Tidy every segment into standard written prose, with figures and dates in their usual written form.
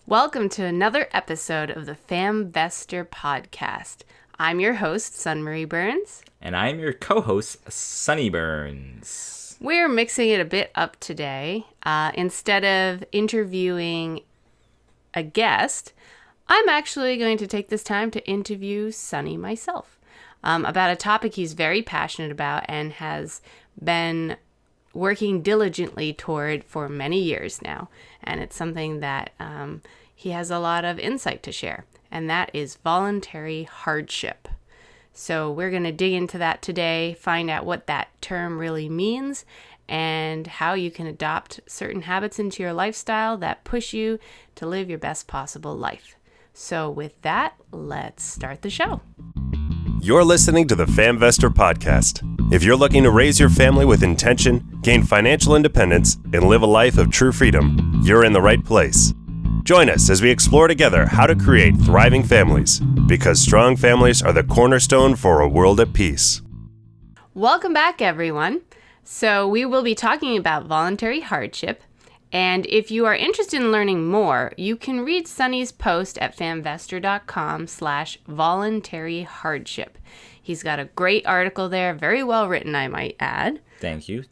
Welcome to another episode of the FamVestor podcast. I'm your host, Sunmarie Burns. And I'm your co-host, Sunny Burns. We're mixing it a bit up today. Instead of interviewing a guest, I'm actually going to take this time to interview Sunny myself about a topic he's very passionate about and has been working diligently toward for many years now. And it's something that he has a lot of insight to share, and that is voluntary hardship. So we're going to dig into that today, find out what that term really means, and how you can adopt certain habits into your lifestyle that push you to live your best possible life. So with that, let's start the show. You're listening to the FamVestor podcast. If you're looking to raise your family with intention, gain financial independence, and live a life of true freedom, you're in the right place. Join us as we explore together how to create thriving families, because strong families are the cornerstone for a world at peace. Welcome back, everyone. So we will be talking about voluntary hardship. And if you are interested in learning more, you can read Sunny's post at famvestor.com/voluntary hardship. He's got a great article there, very well written, I might add. Thank you.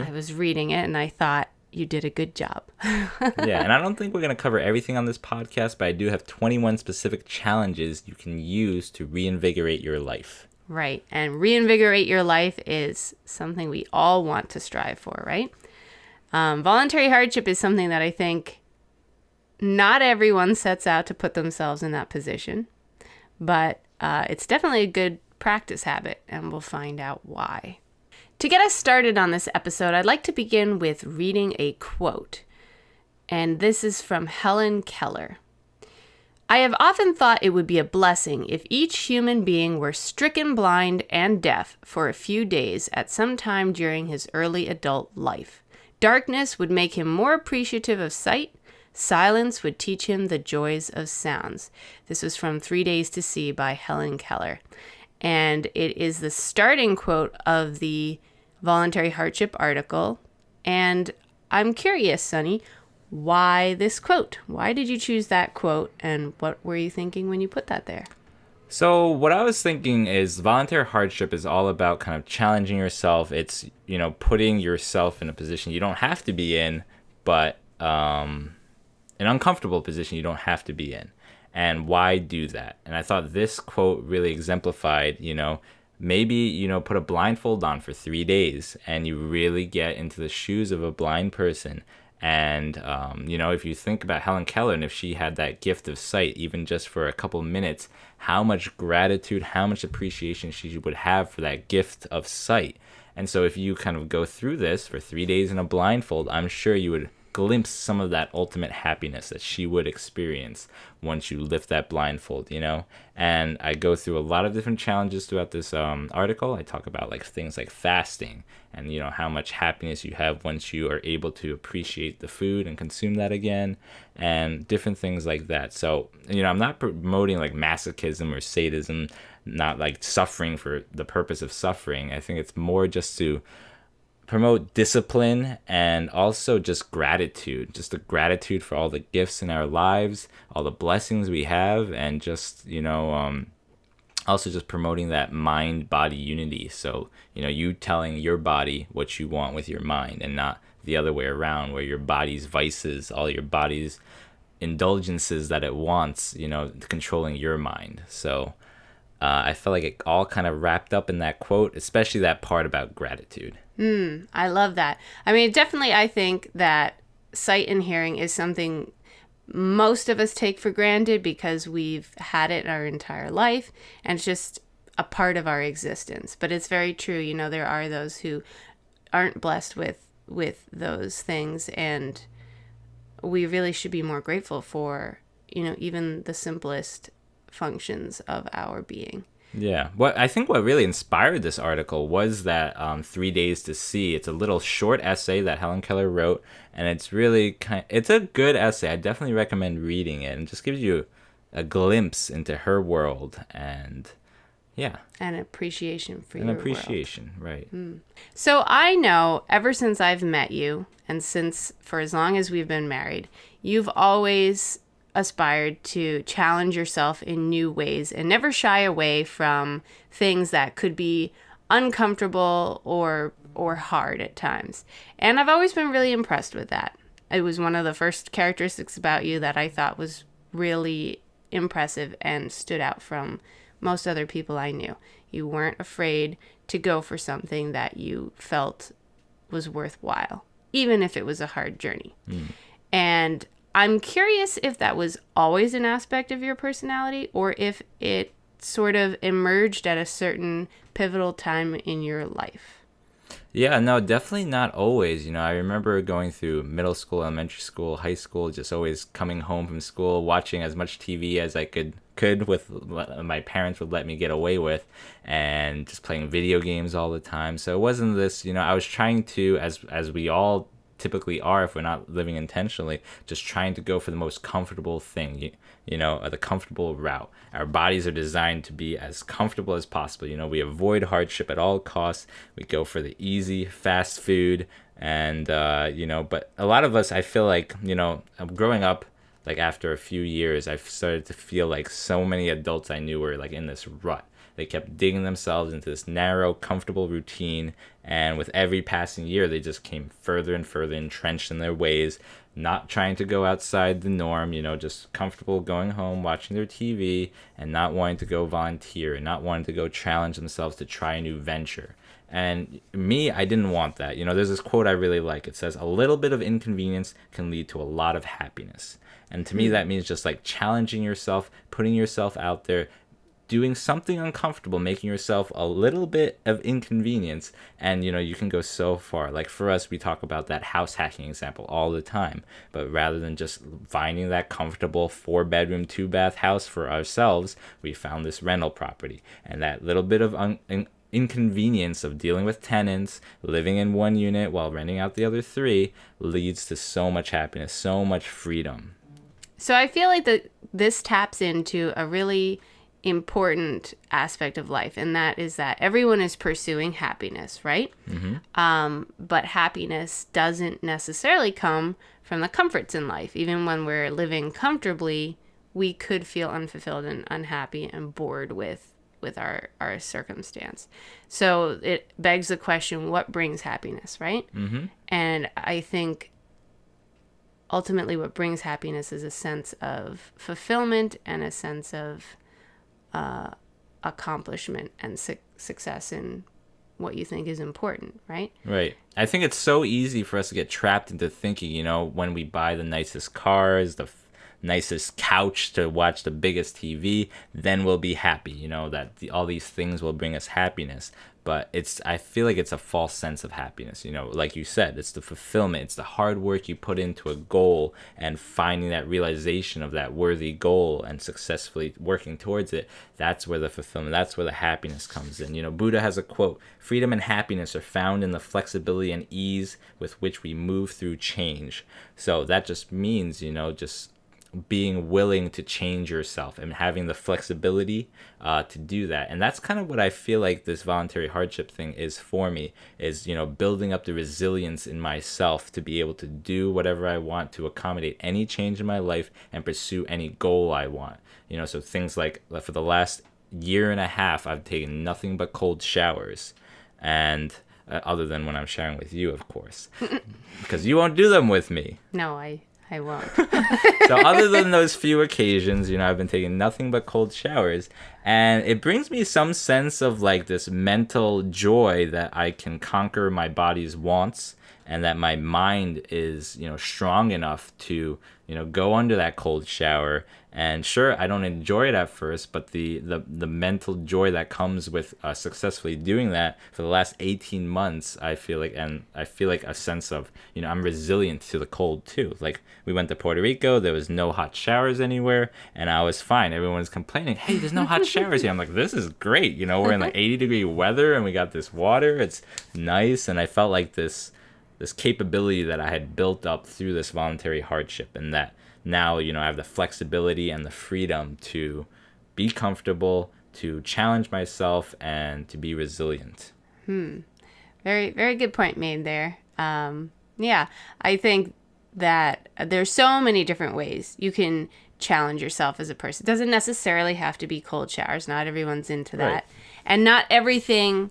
I was reading it and I thought you did a good job. Yeah, and I don't think we're going to cover everything on this podcast, but I do have 21 specific challenges you can use to reinvigorate your life. Right, and reinvigorate your life is something we all want to strive for, right? Voluntary hardship is something that I think not everyone sets out to put themselves in that position, but it's definitely a good practice habit, and we'll find out why. To get us started on this episode, I'd like to begin with reading a quote, and this is from Helen Keller. I have often thought it would be a blessing if each human being were stricken blind and deaf for a few days at some time during his early adult life. Darkness would make him more appreciative of sight. Silence would teach him the joys of sounds. This was from 3 Days to See by Helen Keller. And it is the starting quote of the voluntary hardship article. And I'm curious, Sunny, why this quote? Why did you choose that quote? And what were you thinking when you put that there? So what I was thinking is voluntary hardship is all about kind of challenging yourself. It's, putting yourself in a position you don't have to be in, but an uncomfortable position you don't have to be in. And why do that? And I thought this quote really exemplified, maybe, put a blindfold on for 3 days and you really get into the shoes of a blind person. And, if you think about Helen Keller and if she had that gift of sight, even just for a couple minutes, how much gratitude, how much appreciation she would have for that gift of sight. And so if you kind of go through this for 3 days in a blindfold, I'm sure you would glimpse some of that ultimate happiness that she would experience once you lift that blindfold, And I go through a lot of different challenges throughout this article. I talk about things like fasting and, how much happiness you have once you are able to appreciate the food and consume that again and different things like that. So, I'm not promoting masochism or sadism, not suffering for the purpose of suffering. I think it's more just to promote discipline and also just gratitude, just the gratitude for all the gifts in our lives, all the blessings we have, and just, also just promoting that mind-body unity. So, you telling your body what you want with your mind and not the other way around, where your body's vices, all your body's indulgences that it wants, controlling your mind. So I felt like it all kind of wrapped up in that quote, especially that part about gratitude. I love that. I mean, definitely I think that sight and hearing is something most of us take for granted because we've had it our entire life and it's just a part of our existence. But it's very true. There are those who aren't blessed with those things, and we really should be more grateful for, even the simplest functions of our being. Yeah. I think what really inspired this article was that 3 Days to See. It's a little short essay that Helen Keller wrote, and it's really it's a good essay. I definitely recommend reading it, and it just gives you a glimpse into her world and an appreciation for your world. Right. So I know ever since I've met you, and since for as long as we've been married, you've always aspired to challenge yourself in new ways and never shy away from things that could be uncomfortable or hard at times. And I've always been really impressed with that. It was one of the first characteristics about you that I thought was really impressive and stood out from most other people I knew. You weren't afraid to go for something that you felt was worthwhile, even if it was a hard journey. And I'm curious if that was always an aspect of your personality or if it sort of emerged at a certain pivotal time in your life. Yeah, no, definitely not always. I remember going through middle school, elementary school, high school, just always coming home from school, watching as much TV as I could with what my parents would let me get away with, and just playing video games all the time. So it wasn't this, I was trying to, as we all typically are if we're not living intentionally, just trying to go for the most comfortable thing, the comfortable route. Our bodies are designed to be as comfortable as possible. We avoid hardship at all costs. We go for the easy, fast food. And, but a lot of us, I feel like, growing up, like after a few years, I've started to feel like so many adults I knew were like in this rut. They kept digging themselves into this narrow, comfortable routine, and with every passing year, they just came further and further entrenched in their ways, not trying to go outside the norm, just comfortable going home, watching their TV, and not wanting to go volunteer, and not wanting to go challenge themselves to try a new venture. And me, I didn't want that. There's this quote I really like. It says, "A little bit of inconvenience can lead to a lot of happiness." And to me, that means just like challenging yourself, putting yourself out there, doing something uncomfortable, making yourself a little bit of inconvenience, and you can go so far. Like for us, we talk about that house hacking example all the time, but rather than just finding that comfortable 4-bedroom 2-bath house for ourselves, we found this rental property, and that little bit of inconvenience of dealing with tenants, living in one unit while renting out the other 3, leads to so much happiness, so much freedom. So I feel like this taps into a really important aspect of life, and that is that everyone is pursuing happiness, right? But happiness doesn't necessarily come from the comforts in life. Even when we're living comfortably, we could feel unfulfilled and unhappy and bored with our circumstance. So it begs the question, what brings happiness, right? And I think ultimately what brings happiness is a sense of fulfillment and a sense of accomplishment and success in what you think is important, right? Right. I think it's so easy for us to get trapped into thinking, when we buy the nicest cars, the nicest couch to watch the biggest TV, then we'll be happy, that all these things will bring us happiness. But I feel like it's a false sense of happiness, like you said, it's the fulfillment, it's the hard work you put into a goal and finding that realization of that worthy goal and successfully working towards it. That's where the fulfillment, that's where the happiness comes in. Buddha has a quote, "Freedom and happiness are found in the flexibility and ease with which we move through change." So that just means, just being willing to change yourself and having the flexibility to do that. And that's kind of what I feel like this voluntary hardship thing is for me, is building up the resilience in myself to be able to do whatever I want, to accommodate any change in my life and pursue any goal I want. So things like for the last year and a half, I've taken nothing but cold showers, and other than when I'm showering with you, of course, because you won't do them with me. No, I won't. So other than those few occasions, I've been taking nothing but cold showers, and it brings me some sense of like this mental joy that I can conquer my body's wants, and that my mind is, strong enough to, go under that cold shower. And sure, I don't enjoy it at first, but the mental joy that comes with successfully doing that for the last 18 months, I feel like a sense of, I'm resilient to the cold too. Like we went to Puerto Rico, there was no hot showers anywhere, and I was fine. Everyone's complaining, "Hey, there's no hot showers here." I'm like, this is great. We're in like 80-degree weather and we got this water. It's nice. And I felt like this capability that I had built up through this voluntary hardship, and that now, I have the flexibility and the freedom to be comfortable, to challenge myself, and to be resilient. Very, very good point made there. Yeah, I think that there's so many different ways you can challenge yourself as a person. It doesn't necessarily have to be cold showers. Not everyone's into that. Right. And not everything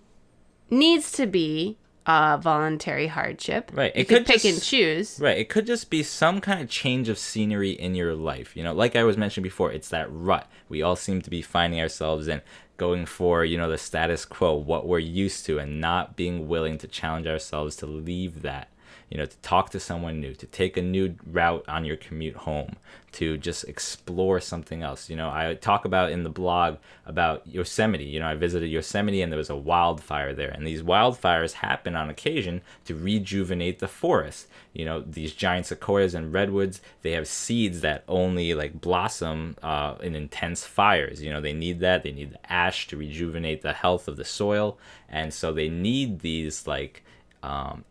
needs to be voluntary hardship. Right. You could pick and choose. Right. It could just be some kind of change of scenery in your life. You know, like I was mentioning before, it's that rut we all seem to be finding ourselves in, going for, you know, the status quo, what we're used to, and not being willing to challenge ourselves to leave that. You know, to talk to someone new, to take a new route on your commute home, to just explore something else. You know, I talk about in the blog about Yosemite. You know, I visited Yosemite and there was a wildfire there. And these wildfires happen on occasion to rejuvenate the forest. You know, these giant sequoias and redwoods, they have seeds that only like blossom in intense fires. You know, they need that. They need the ash to rejuvenate the health of the soil. And so they need these like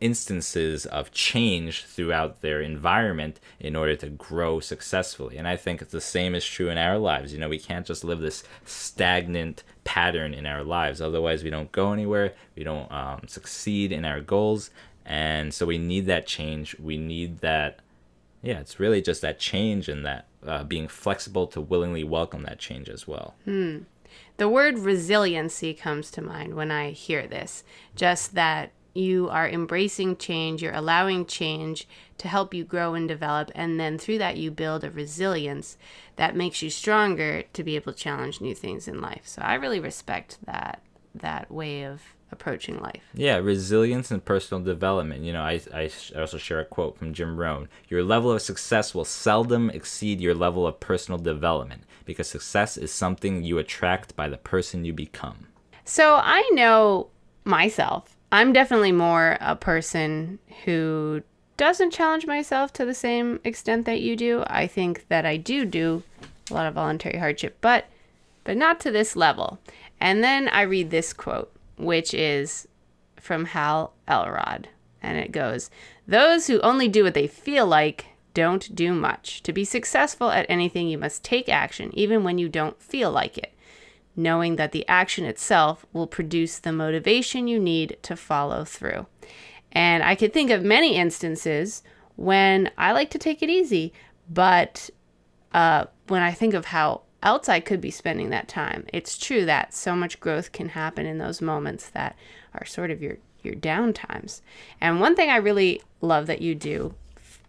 instances of change throughout their environment in order to grow successfully. And I think the same is true in our lives. You know, we can't just live this stagnant pattern in our lives. Otherwise, we don't go anywhere. We don't succeed in our goals. And so we need that change. We need that. Yeah, it's really just that change and that being flexible to willingly welcome that change as well. The word resiliency comes to mind when I hear this. Just that you are embracing change, you're allowing change to help you grow and develop, and then through that you build a resilience that makes you stronger to be able to challenge new things in life. So I really respect that way of approaching life. Yeah, resilience and personal development. You know, I also share a quote from Jim Rohn. Your level of success will seldom exceed your level of personal development, because success is something you attract by the person you become. So I know myself. I'm definitely more a person who doesn't challenge myself to the same extent that you do. I think that I do a lot of voluntary hardship, but not to this level. And then I read this quote, which is from Hal Elrod, and it goes, "Those who only do what they feel like don't do much. To be successful at anything, you must take action, even when you don't feel like it, knowing that the action itself will produce the motivation you need to follow through." And I could think of many instances when I like to take it easy, but when I think of how else I could be spending that time, it's true that so much growth can happen in those moments that are sort of your down times. And one thing I really love that you do,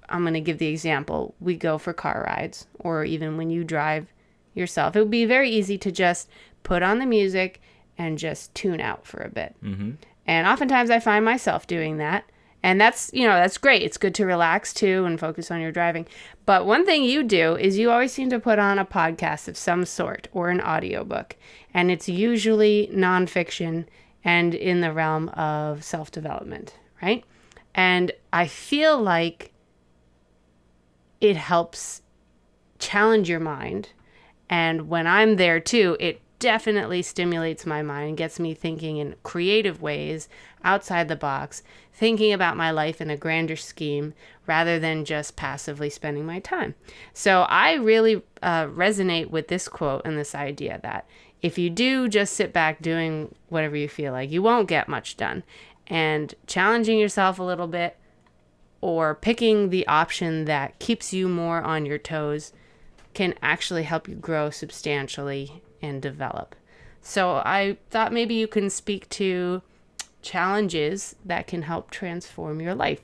I'm going to give the example, we go for car rides, or even when you drive yourself, it would be very easy to just put on the music and just tune out for a bit. Mm-hmm. And oftentimes I find myself doing that. And that's great. It's good to relax too and focus on your driving. But one thing you do is you always seem to put on a podcast of some sort or an audiobook. And it's usually nonfiction and in the realm of self-development, right? And I feel like it helps challenge your mind. And when I'm there too, it definitely stimulates my mind, gets me thinking in creative ways outside the box, thinking about my life in a grander scheme rather than just passively spending my time. So I really resonate with this quote and this idea that if you do just sit back doing whatever you feel like, you won't get much done. And challenging yourself a little bit or picking the option that keeps you more on your toes can actually help you grow substantially and develop. So I thought maybe you can speak to challenges that can help transform your life.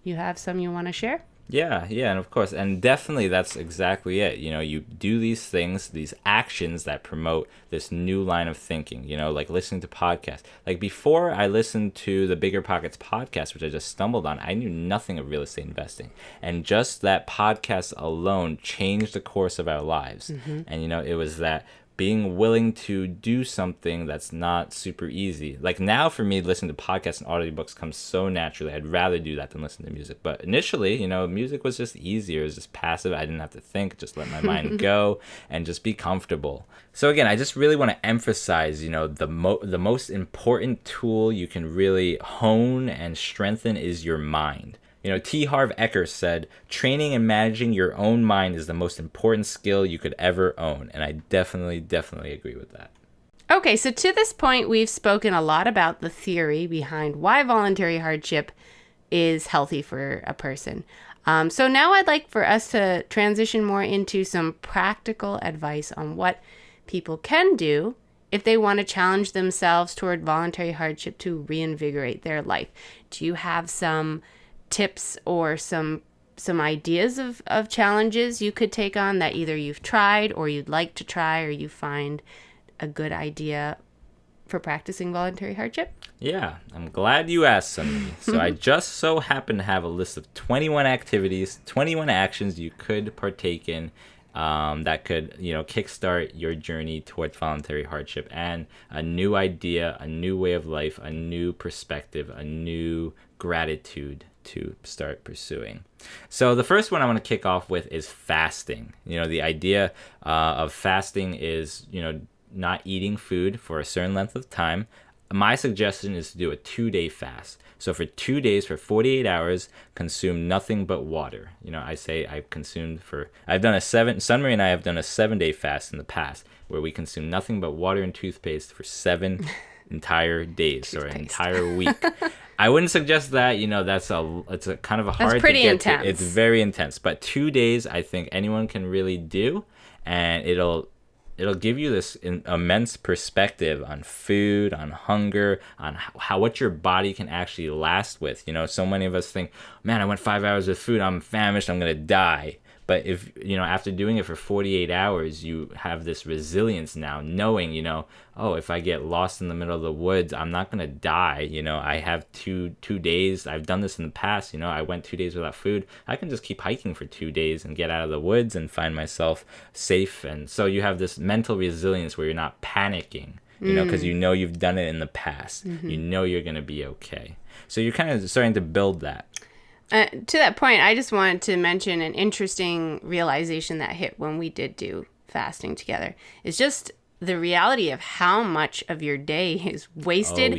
You have some you want to share? Yeah, and of course, and definitely that's exactly it. You know, you do these things, these actions that promote this new line of thinking, you know, like listening to podcasts. Like before I listened to the Bigger Pockets podcast, which I just stumbled on, I knew nothing of real estate investing. And just that podcast alone changed the course of our lives. Mm-hmm. And, you know, it was that being willing to do something that's not super easy. Like now for me, listening to podcasts and audiobooks comes so naturally. I'd rather do that than listen to music. But initially, you know, music was just easier. It was just passive. I didn't have to think, just let my mind go and just be comfortable. So again, I just really want to emphasize, you know, the most important tool you can really hone and strengthen is your mind. You know, Harv Eker said, training and managing your own mind is the most important skill you could ever own. And I definitely agree with that. Okay, so to this point, we've spoken a lot about the theory behind why voluntary hardship is healthy for a person. So now I'd like for us to transition more into some practical advice on what people can do if they want to challenge themselves toward voluntary hardship to reinvigorate their life. Do you have some tips or some ideas of challenges you could take on that either you've tried or you'd like to try or you find a good idea for practicing voluntary hardship? Yeah, I'm glad you asked somebody. So I just so happen to have a list of 21 activities, 21 actions you could partake in that could, kickstart your journey towards voluntary hardship and a new idea, a new way of life, a new perspective, a new gratitude to start pursuing. So the first one I want to kick off with is fasting. The idea of fasting is, not eating food for a certain length of time. My suggestion is to do a 2-day fast. So for 2 days, for 48 hours, consume nothing but water. I've done Sunmarie and I have done a 7-day fast in the past where we consume nothing but water and toothpaste for 7 entire days or an entire week. I wouldn't suggest that, it's a kind of a hard to get intense. to. It's very intense, but 2 days I think anyone can really do, and it'll give you this immense perspective on food, on hunger, on what your body can actually last with. So many of us think, man, I went 5 hours with food, I'm famished, I'm going to die. But if, after doing it for 48 hours, you have this resilience now, knowing, if I get lost in the middle of the woods, I'm not going to die. I have two days. I've done this in the past. I went 2 days without food. I can just keep hiking for 2 days and get out of the woods and find myself safe. And so you have this mental resilience where you're not panicking, because you've done it in the past. Mm-hmm. You're going to be okay. So you're kind of starting to build that. To that point, I just wanted to mention an interesting realization that hit when we did do fasting together. It's just the reality of how much of your day is wasted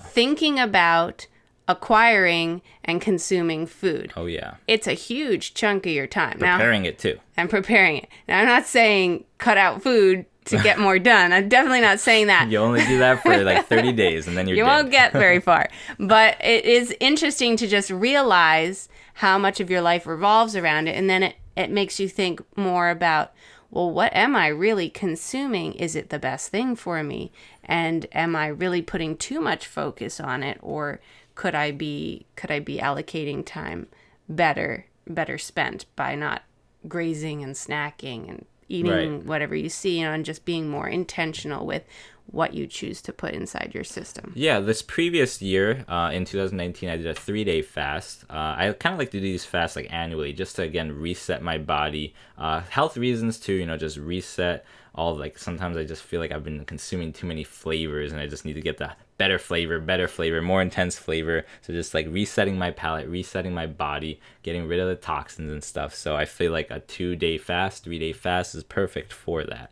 thinking about acquiring and consuming food. Oh, yeah. It's a huge chunk of your time. Preparing it, too. And preparing it. Now, I'm not saying cut out food to get more done. I'm definitely not saying that. You only do that for like 30 days and then you're You dead. won't get very far. But it is interesting to just realize how much of your life revolves around it. And then it makes you think more about, well, what am I really consuming? Is it the best thing for me? And am I really putting too much focus on it? Or could I be allocating time better spent by not grazing and snacking and eating whatever you see, and just being more intentional with what you choose to put inside your system. Yeah, this previous year, in 2019, I did a 3-day fast. I kind of like to do these fasts like annually, just to, again, reset my body. Health reasons too, just reset sometimes I just feel like I've been consuming too many flavors and I just need to get the better flavor, more intense flavor. So just like resetting my palate, resetting my body, getting rid of the toxins and stuff. So I feel like a 2-day fast, 3-day fast is perfect for that.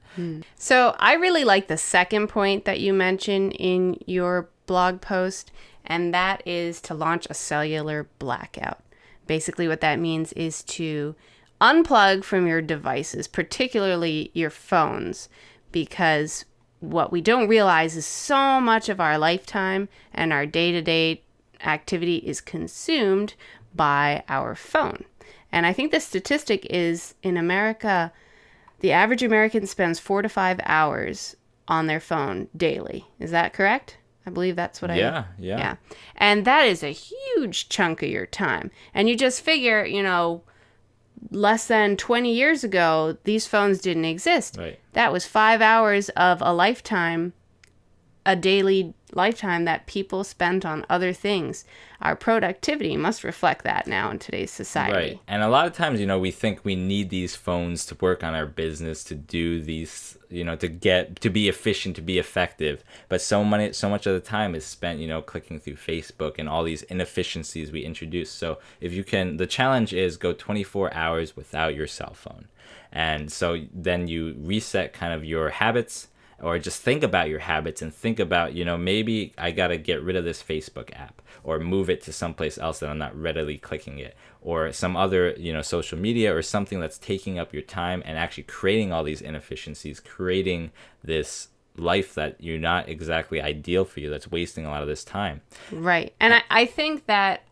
So I really like the second point that you mentioned in your blog post, and that is to launch a cellular blackout. Basically what that means is to unplug from your devices, particularly your phones, because what we don't realize is so much of our lifetime and our day-to-day activity is consumed by our phone. And I think the statistic is in America, the average American spends 4 to 5 hours on their phone daily. Is that correct? I believe that's what Yeah. And that is a huge chunk of your time. And you just figure, less than 20 years ago, these phones didn't exist. Right. That was 5 hours of a lifetime, a daily lifetime that people spent on other things. Our productivity must reflect that now in today's society. Right. And a lot of times, we think we need these phones to work on our business, to do these, to be efficient, to be effective. But so much of the time is spent, clicking through Facebook and all these inefficiencies we introduce. So if you can, the challenge is go 24 hours without your cell phone. And so then you reset kind of your habits, or just think about your habits and think about, maybe I got to get rid of this Facebook app or move it to someplace else that I'm not readily clicking it, or some other, social media or something that's taking up your time and actually creating all these inefficiencies, creating this life that you're not exactly ideal for you, that's wasting a lot of this time. Right. And I think that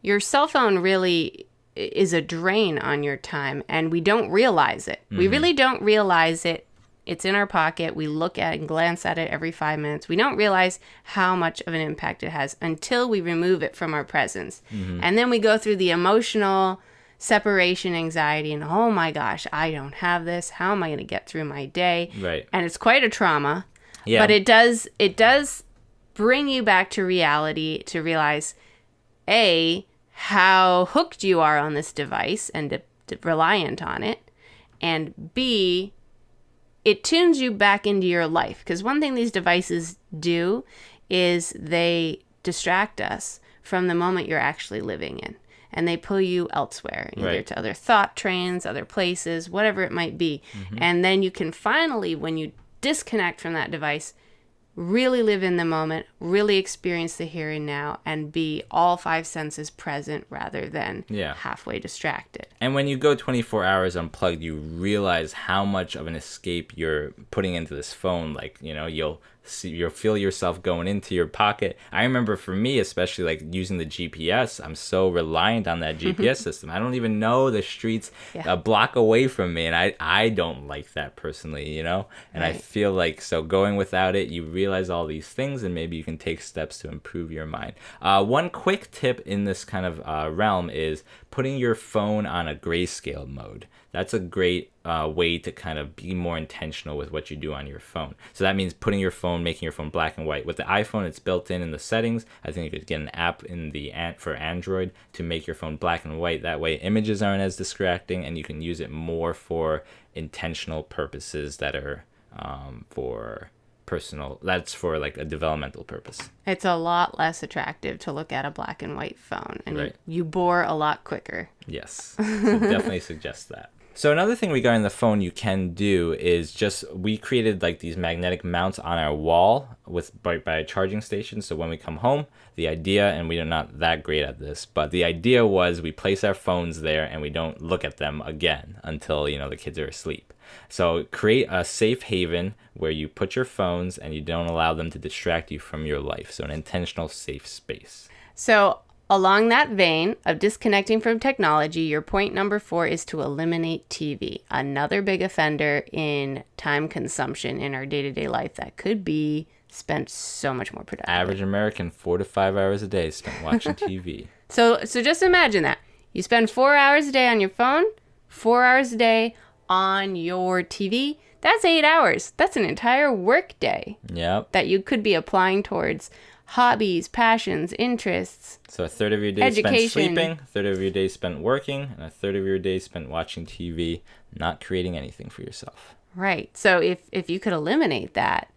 your cell phone really is a drain on your time, and we don't realize it. We really don't realize it. It's in our pocket. We look at and glance at it every 5 minutes. We don't realize how much of an impact it has until we remove it from our presence. And then we go through the emotional separation anxiety and, oh my gosh, I don't have this. How am I going to get through my day? Right. And it's quite a trauma. Yeah. But it does bring you back to reality to realize, A, how hooked you are on this device and reliant on it, and B, it tunes you back into your life. Because one thing these devices do is they distract us from the moment you're actually living in. And they pull you elsewhere, either to other thought trains, other places, whatever it might be. And then you can finally, when you disconnect from that device, really live in the moment, really experience the here and now, and be all 5 senses present rather than halfway distracted. And when you go 24 hours unplugged, you realize how much of an escape you're putting into this phone. Like, you'll feel yourself going into your pocket. I remember for me, especially like using the GPS, I'm so reliant on that GPS system. I don't even know the streets a block away from me, and I don't like that personally, And I feel like, so going without it, you realize all these things, and maybe you can take steps to improve your mind. One quick tip in this kind of realm is putting your phone on a grayscale mode. That's a great way to kind of be more intentional with what you do on your phone. So that means making your phone black and white. With the iPhone, it's built in the settings. I think you could get an app for Android to make your phone black and white. That way images aren't as distracting, and you can use it more for intentional purposes that are for personal. That's for like a developmental purpose. It's a lot less attractive to look at a black and white phone, and you bore a lot quicker. Yes, so definitely suggest that. So another thing regarding the phone you can do is we created like these magnetic mounts on our wall by a charging station. So when we come home, the idea, and we are not that great at this, but the idea was we place our phones there and we don't look at them again until, the kids are asleep. So create a safe haven where you put your phones and you don't allow them to distract you from your life. So an intentional safe space. So along that vein of disconnecting from technology, your point number 4 is to eliminate TV. Another big offender in time consumption in our day-to-day life that could be spent so much more productively. Average American, 4 to 5 hours a day spent watching TV. So just imagine that. You spend 4 hours a day on your phone, 4 hours a day on your TV. That's 8 hours. That's an entire work day. Yep. That you could be applying towards hobbies, passions, interests. So a third of your day spent sleeping, a third of your day spent working, and a third of your day spent watching TV, not creating anything for yourself. Right. So if you could eliminate that,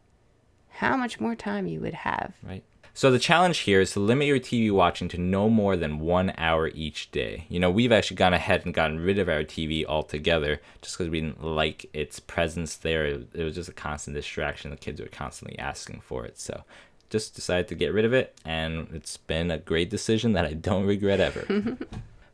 how much more time you would have. Right. So the challenge here is to limit your TV watching to no more than 1 hour each day. We've actually gone ahead and gotten rid of our TV altogether just because we didn't like its presence there. It was just a constant distraction. The kids were constantly asking for it. So just decided to get rid of it, and it's been a great decision that I don't regret ever.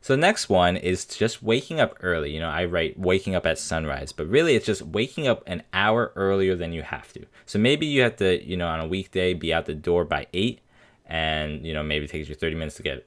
So the next one is just waking up early. I write waking up at sunrise, but really it's just waking up an hour earlier than you have to. So maybe you have to, on a weekday, be out the door by 8, and maybe it takes you 30 minutes to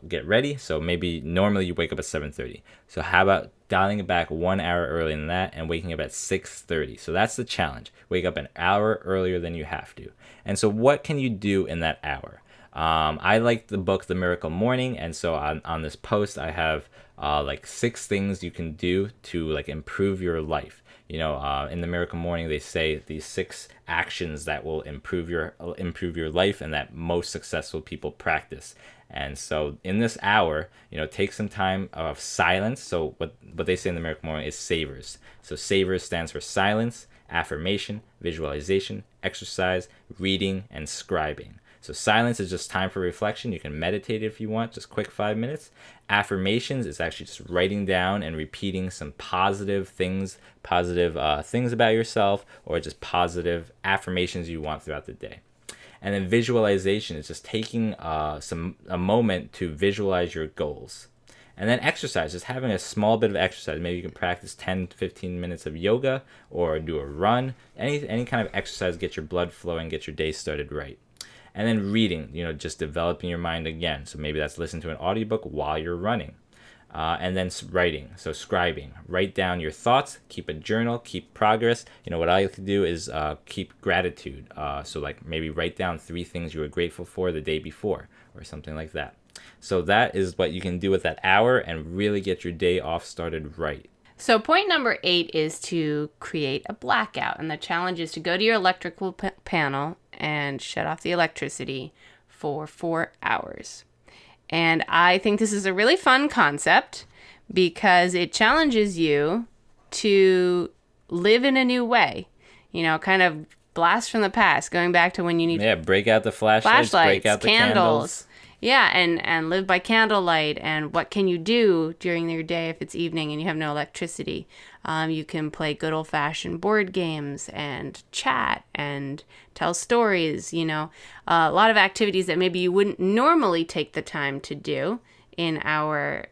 get ready. So maybe normally you wake up at 7:30. So how about dialing it back 1 hour earlier than that and waking up at 6:30? So that's the challenge. Wake up an hour earlier than you have to. And so what can you do in that hour? I like the book The Miracle Morning, and so on this post I have like 6 things you can do to like improve your life. In The Miracle Morning they say these 6 actions that will improve your life and that most successful people practice. And so in this hour, take some time of silence. So what they say in The Miracle Morning is savers. So savers stands for silence, affirmation, visualization, exercise, reading, and scribing. So silence is just time for reflection. You can meditate if you want, just quick 5 minutes. Affirmations is actually just writing down and repeating some positive things about yourself, or just positive affirmations you want throughout the day. And then visualization is just taking a moment to visualize your goals. And then exercise, just having a small bit of exercise. Maybe you can practice 10 to 15 minutes of yoga or do a run. Any kind of exercise, get your blood flowing, get your day started right. And then reading, just developing your mind again. So maybe that's listen to an audiobook while you're running. And then writing, so scribing. Write down your thoughts, keep a journal, keep progress. What I like to do is keep gratitude. So like maybe write down 3 things you were grateful for the day before or something like that. So that is what you can do with that hour and really get your day off started right. So point number 8 is to create a blackout. And the challenge is to go to your electrical panel and shut off the electricity for 4 hours. And I think this is a really fun concept because it challenges you to live in a new way. Kind of blast from the past, going back to when you need break out the flashlights, break out the candles. Yeah, and live by candlelight. And what can you do during your day if it's evening and you have no electricity? You can play good old-fashioned board games and chat and tell stories, a lot of activities that maybe you wouldn't normally take the time to do in our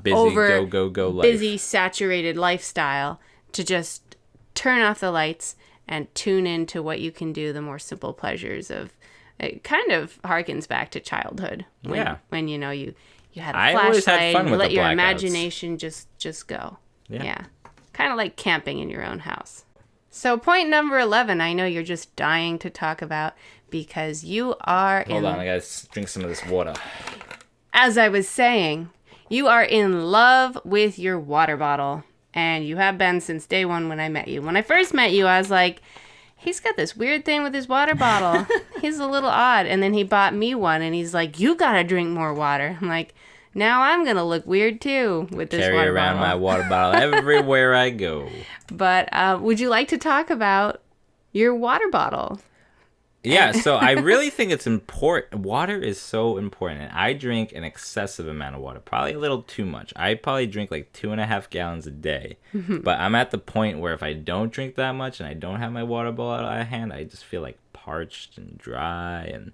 busy, saturated lifestyle, to just turn off the lights and tune into what you can do, the more simple pleasures of. It kind of harkens back to childhood when you had a flashlight, you let your imagination just go. Yeah. Kind of like camping in your own house. So point number 11, I know you're just dying to talk about because you are Hold on, I gotta drink some of this water. As I was saying, you are in love with your water bottle, and you have been since day one when I met you. When I first met you, I was like, he's got this weird thing with his water bottle. He's a little odd. And then he bought me one, and he's like, you got to drink more water. I'm like, now I'm going to look weird, too, with this water bottle. Carry around my water bottle everywhere I go. But would you like to talk about your water bottle? Yeah, so I really think it's important. Water is so important. And I drink an excessive amount of water, probably a little too much. I probably drink like 2.5 gallons a day. But I'm at the point where if I don't drink that much and I don't have my water bottle at hand, I just feel like parched and dry. And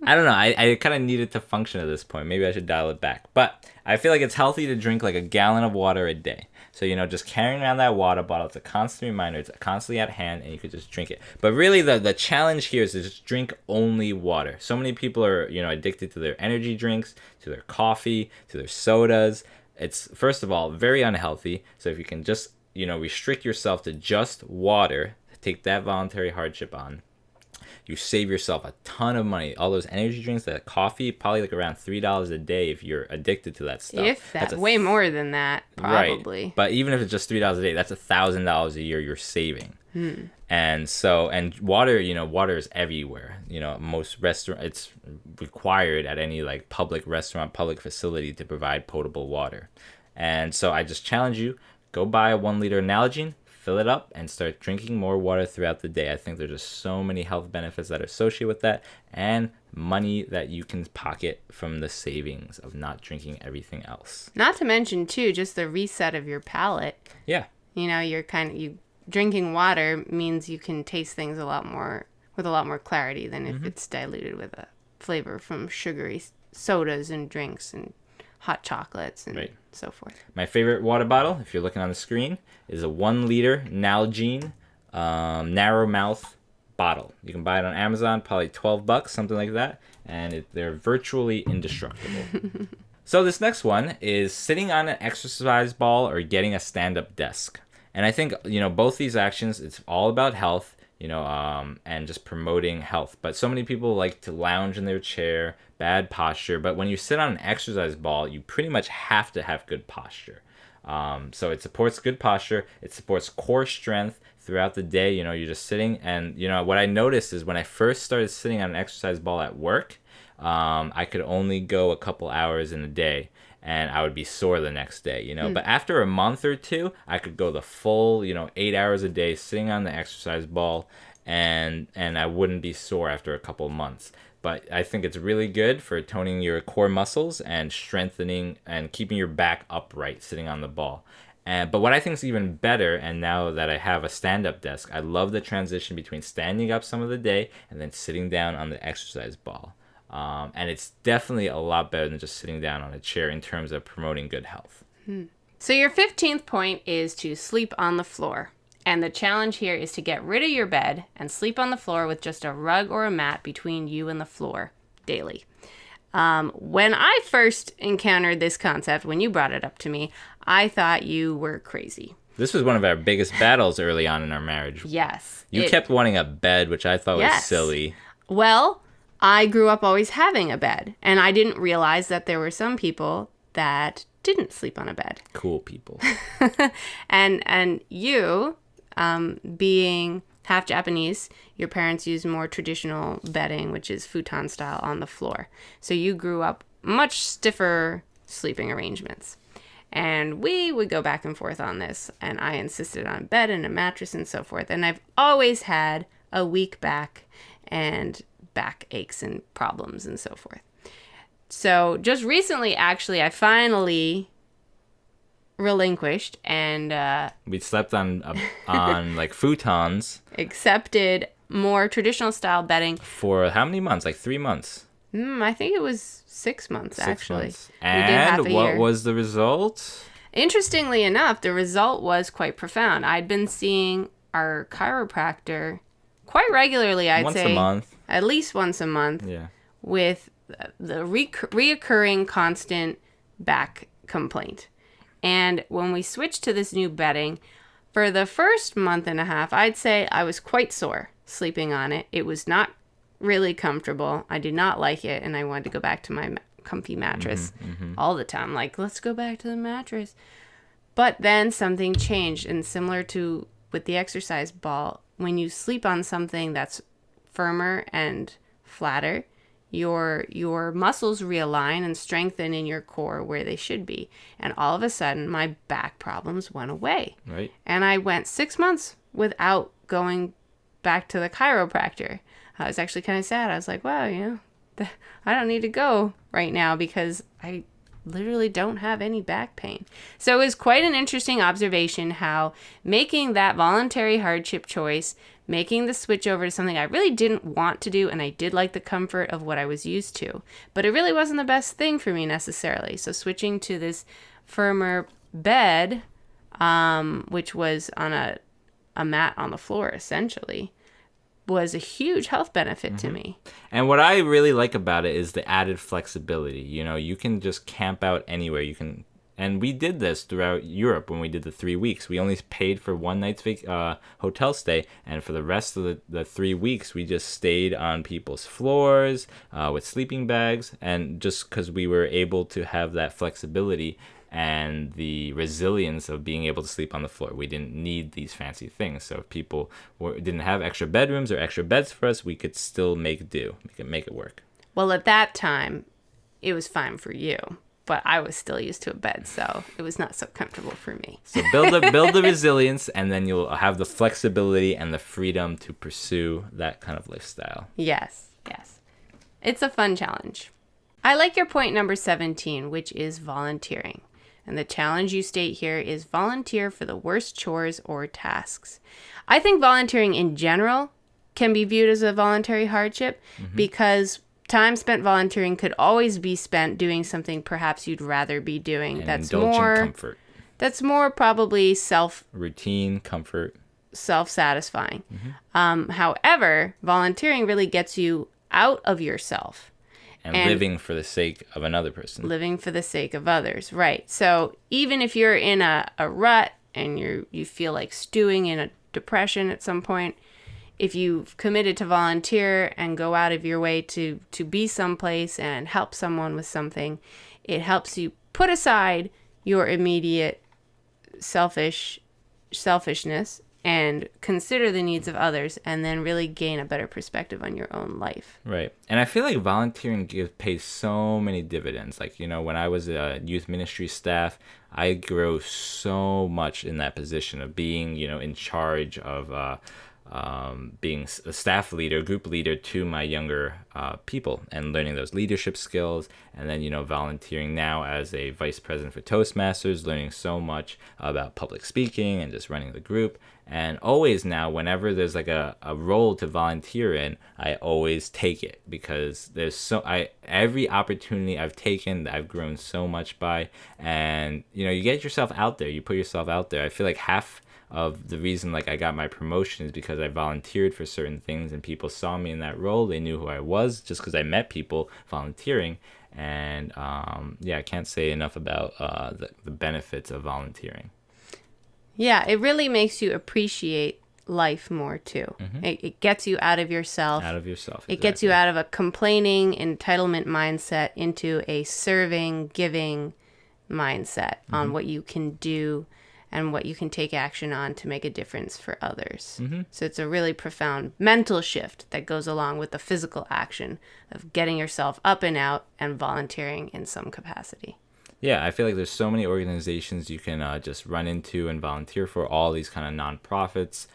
I don't know. I kind of need it to function at this point. Maybe I should dial it back. But I feel like it's healthy to drink like a gallon of water a day. So, just carrying around that water bottle, it's a constant reminder. It's constantly at hand, and you could just drink it. But really, the challenge here is to just drink only water. So many people are, addicted to their energy drinks, to their coffee, to their sodas. It's, first of all, very unhealthy. So if you can just, restrict yourself to just water, take that voluntary hardship on, you save yourself a ton of money. All those energy drinks, that coffee, probably like around $3 a day if you're addicted to that stuff. If that, way more than that, probably. Right. But even if it's just $3 a day, that's $1,000 a year you're saving. And water, water is everywhere. Most restaurants, it's required at any like public restaurant, public facility to provide potable water. And so I just challenge you, go buy a 1-liter Nalgene, fill it up, and start drinking more water throughout the day. I think there's just so many health benefits that are associated with that, and money that you can pocket from the savings of not drinking everything else. Not to mention, too, just the reset of your palate. Yeah. You drinking water means you can taste things with a lot more clarity than if it's diluted with a flavor from sugary sodas and drinks and hot chocolates and so forth. My favorite water bottle, if you're looking on the screen, is a 1-liter Nalgene narrow mouth bottle. You can buy it on Amazon, probably $12, something like that, and they're virtually indestructible. So this next one is sitting on an exercise ball or getting a stand-up desk. And I think, both these actions, it's all about health, and just promoting health. But so many people like to lounge in their chair, bad posture. But when you sit on an exercise ball, you pretty much have to have good posture. So it supports good posture. It supports core strength throughout the day. You're just sitting. And, what I noticed is when I first started sitting on an exercise ball at work, I could only go a couple hours in a day. And I would be sore the next day, But after a month or two, I could go the full, 8 hours a day sitting on the exercise ball, and I wouldn't be sore after a couple of months. But I think it's really good for toning your core muscles and strengthening and keeping your back upright sitting on the ball. But what I think is even better, and now that I have a stand-up desk, I love the transition between standing up some of the day and then sitting down on the exercise ball. And it's definitely a lot better than just sitting down on a chair in terms of promoting good health. So your 15th point is to sleep on the floor. And the challenge here is to get rid of your bed and sleep on the floor with just a rug or a mat between you and the floor daily. When I first encountered this concept, when you brought it up to me, I thought you were crazy. This was one of our biggest battles early on in our marriage. Yes. You kept wanting a bed, which I thought was silly. Well, I grew up always having a bed, and I didn't realize that there were some people that didn't sleep on a bed. Cool people. And you, being half Japanese, your parents used more traditional bedding, which is futon style, on the floor. So you grew up much stiffer sleeping arrangements. And we would go back and forth on this, and I insisted on a bed and a mattress and so forth. And I've always had a weak back and back aches and problems and so forth. So just recently, actually, I finally relinquished and we slept on like futons. Accepted more traditional style bedding. For how many months? Like 3 months? I think it was 6 months, actually. 6 months. And what was the result? Interestingly enough, the result was quite profound. I'd been seeing our chiropractor quite regularly, I'd say. Once a month. At least once a month. Yeah. With the reoccurring constant back complaint. And when we switched to this new bedding, for the first month and a half, I'd say I was quite sore sleeping on it. It was not really comfortable. I did not like it, and I wanted to go back to my comfy mattress all the time. Like, let's go back to the mattress. But then something changed, and similar to with the exercise ball, when you sleep on something that's firmer and flatter, your muscles realign and strengthen in your core where they should be. And all of a sudden, my back problems went away. Right. And I went 6 months without going back to the chiropractor. I was actually kind of sad. I was like, wow, I don't need to go right now because I literally don't have any back pain. So it was quite an interesting observation how making that voluntary hardship choice, making the switch over to something I really didn't want to do, and I did like the comfort of what I was used to, but it really wasn't the best thing for me necessarily. So switching to this firmer bed, which was on a mat on the floor essentially, was a huge health benefit to me. And what I really like about it is the added flexibility. You can just camp out anywhere. And we did this throughout Europe when we did the 3 weeks. We only paid for one night's hotel stay, and for the rest of the 3 weeks, we just stayed on people's floors with sleeping bags, and just because we were able to have that flexibility and the resilience of being able to sleep on the floor. We didn't need these fancy things. So if people didn't have extra bedrooms or extra beds for us, we could still make do. We could make it work. Well, at that time, it was fine for you, but I was still used to a bed, so it was not so comfortable for me. So build the resilience, and then you'll have the flexibility and the freedom to pursue that kind of lifestyle. Yes. It's a fun challenge. I like your point number 17, which is volunteering. And the challenge you state here is volunteer for the worst chores or tasks. I think volunteering in general can be viewed as a voluntary hardship because time spent volunteering could always be spent doing something perhaps you'd rather be doing. And indulgent comfort. That's more probably routine, comfort. Self-satisfying. However, volunteering really gets you out of yourself. And living for the sake of another person. Living for the sake of others, right. So even if you're in a rut and you feel like stewing in a depression at some point, if you've committed to volunteer and go out of your way to be someplace and help someone with something, it helps you put aside your immediate selfishness and consider the needs of others, and then really gain a better perspective on your own life. Right. And I feel like volunteering pays so many dividends. Like, when I was a youth ministry staff, I grew so much in that position of being, in charge of being a staff leader, group leader to my younger people, and learning those leadership skills. And then, volunteering now as a vice president for Toastmasters, learning so much about public speaking and just running the group. And always now, whenever there's like a role to volunteer in, I always take it, because every opportunity I've taken, I've grown so much by. And, you get yourself out there, you put yourself out there. I feel like half of the reason I got my promotion is because I volunteered for certain things and people saw me in that role. They knew who I was just because I met people volunteering. And I can't say enough about the benefits of volunteering. Yeah, it really makes you appreciate life more too. It gets you out of yourself. Exactly. It gets you out of a complaining entitlement mindset into a serving, giving mindset on what you can do and what you can take action on to make a difference for others. So it's a really profound mental shift that goes along with the physical action of getting yourself up and out and volunteering in some capacity. Yeah, I feel like there's so many organizations you can just run into and volunteer for, all these kind of nonprofits.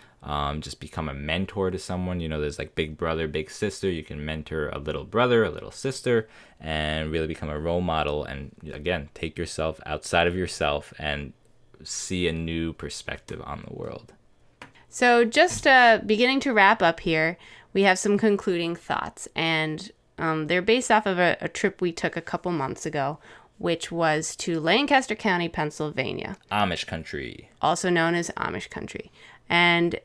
Just become a mentor to someone. There's like big brother, big sister. You can mentor a little brother, a little sister, and really become a role model. And again, take yourself outside of yourself and see a new perspective on the world. So just beginning to wrap up here, we have some concluding thoughts. And they're based off of a trip we took a couple months ago, which was to Lancaster County, Pennsylvania. Amish country. Also known as Amish country. And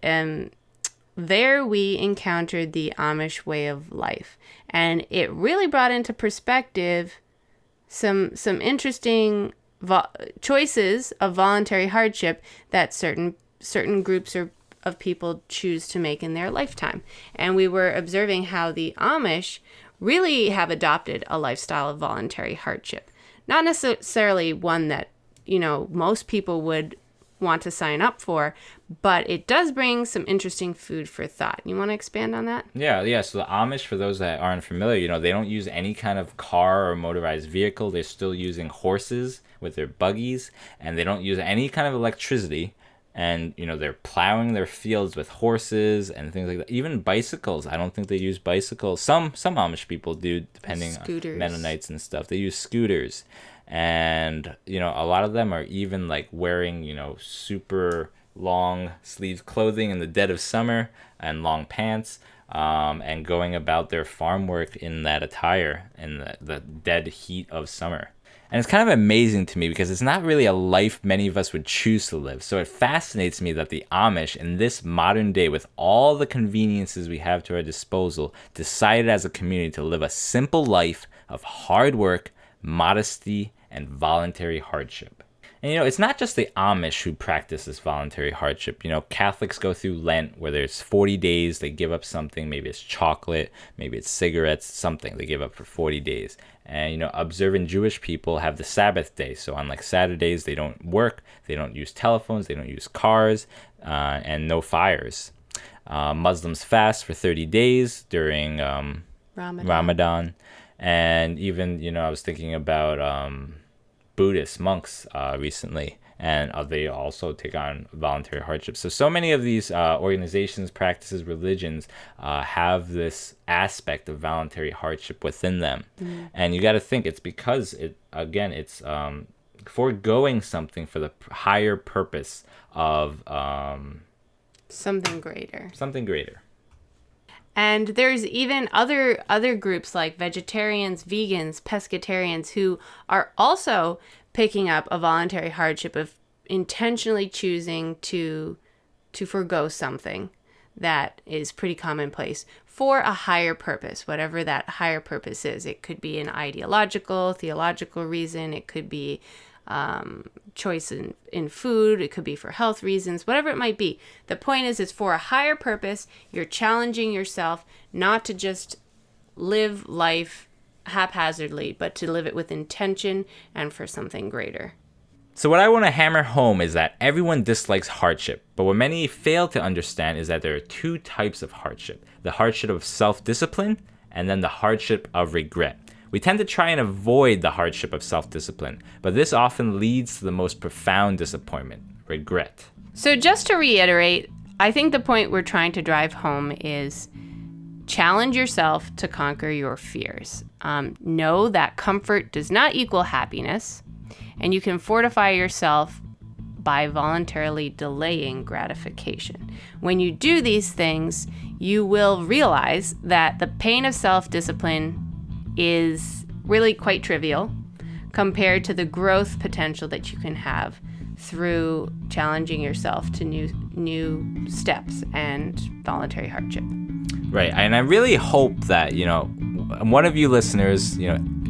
there we encountered the Amish way of life. And it really brought into perspective some interesting choices of voluntary hardship that certain groups of people choose to make in their lifetime. And we were observing how the Amish really have adopted a lifestyle of voluntary hardship. Not necessarily one that, most people would want to sign up for, but it does bring some interesting food for thought. You want to expand on that? Yeah. So the Amish, for those that aren't familiar, they don't use any kind of car or motorized vehicle. They're still using horses with their buggies, and they don't use any kind of electricity. And, they're plowing their fields with horses and things like that. Even bicycles. I don't think they use bicycles. Some Amish people do, depending on Mennonites and stuff. They use scooters. And, a lot of them are even like wearing, super long sleeved clothing in the dead of summer and long pants, and going about their farm work in that attire in the dead heat of summer. And it's kind of amazing to me because it's not really a life many of us would choose to live. So it fascinates me that the Amish in this modern day, with all the conveniences we have to our disposal, decided as a community to live a simple life of hard work, modesty, and voluntary hardship. And, it's not just the Amish who practice this voluntary hardship. Catholics go through Lent, where there's 40 days, they give up something. Maybe it's chocolate, maybe it's cigarettes, something they give up for 40 days. And, observant Jewish people have the Sabbath day. So on like Saturdays, they don't work, they don't use telephones, they don't use cars, and no fires. Muslims fast for 30 days during Ramadan. And even, I was thinking about Buddhist monks recently, and they also take on voluntary hardship. So many of these organizations, practices, religions have this aspect of voluntary hardship within them. And you got to think it's because it's foregoing something for the higher purpose of something greater. And there's even other groups like vegetarians, vegans, pescatarians who are also picking up a voluntary hardship of intentionally choosing to forgo something that is pretty commonplace for a higher purpose, whatever that higher purpose is. It could be an ideological, theological reason. It could be choice in food. It could be for health reasons, whatever it might be. The point is, it's for a higher purpose. You're challenging yourself not to just live life haphazardly, but to live it with intention and for something greater. So what I want to hammer home is that everyone dislikes hardship, but what many fail to understand is that there are two types of hardship: the hardship of self-discipline and then the hardship of regret. We tend to try and avoid the hardship of self-discipline, but this often leads to the most profound disappointment: regret. So just to reiterate, I think the point we're trying to drive home is challenge yourself to conquer your fears. Know that comfort does not equal happiness, and you can fortify yourself by voluntarily delaying gratification. When you do these things, you will realize that the pain of self-discipline is really quite trivial compared to the growth potential that you can have through challenging yourself to new steps and voluntary hardship. Right. And I really hope that, one of you listeners,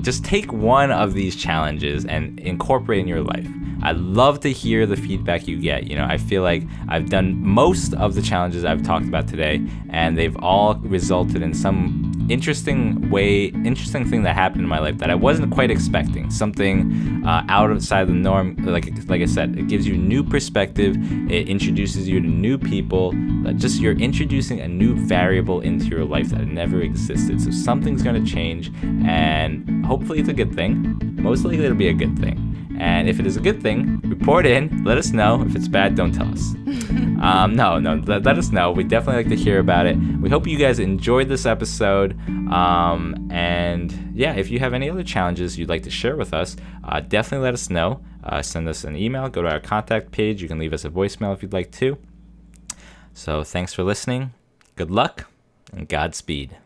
just take one of these challenges and incorporate it in your life. I'd love to hear the feedback you get. I feel like I've done most of the challenges I've talked about today, and they've all resulted in some interesting thing that happened in my life that I wasn't quite expecting. Something outside the norm. Like I said, it gives you new perspective. It introduces you to new people. Just you're introducing a new variable into your life that never existed. So something's gonna change, and hopefully it's a good thing. Most likely it'll be a good thing. And if it is a good thing, report in, let us know. If it's bad, don't tell us. Let us know. We definitely like to hear about it. We hope you guys enjoyed this episode. And yeah, if you have any other challenges you'd like to share with us, definitely let us know. Send us an email, go to our contact page. You can leave us a voicemail if you'd like to. So thanks for listening. Good luck and Godspeed.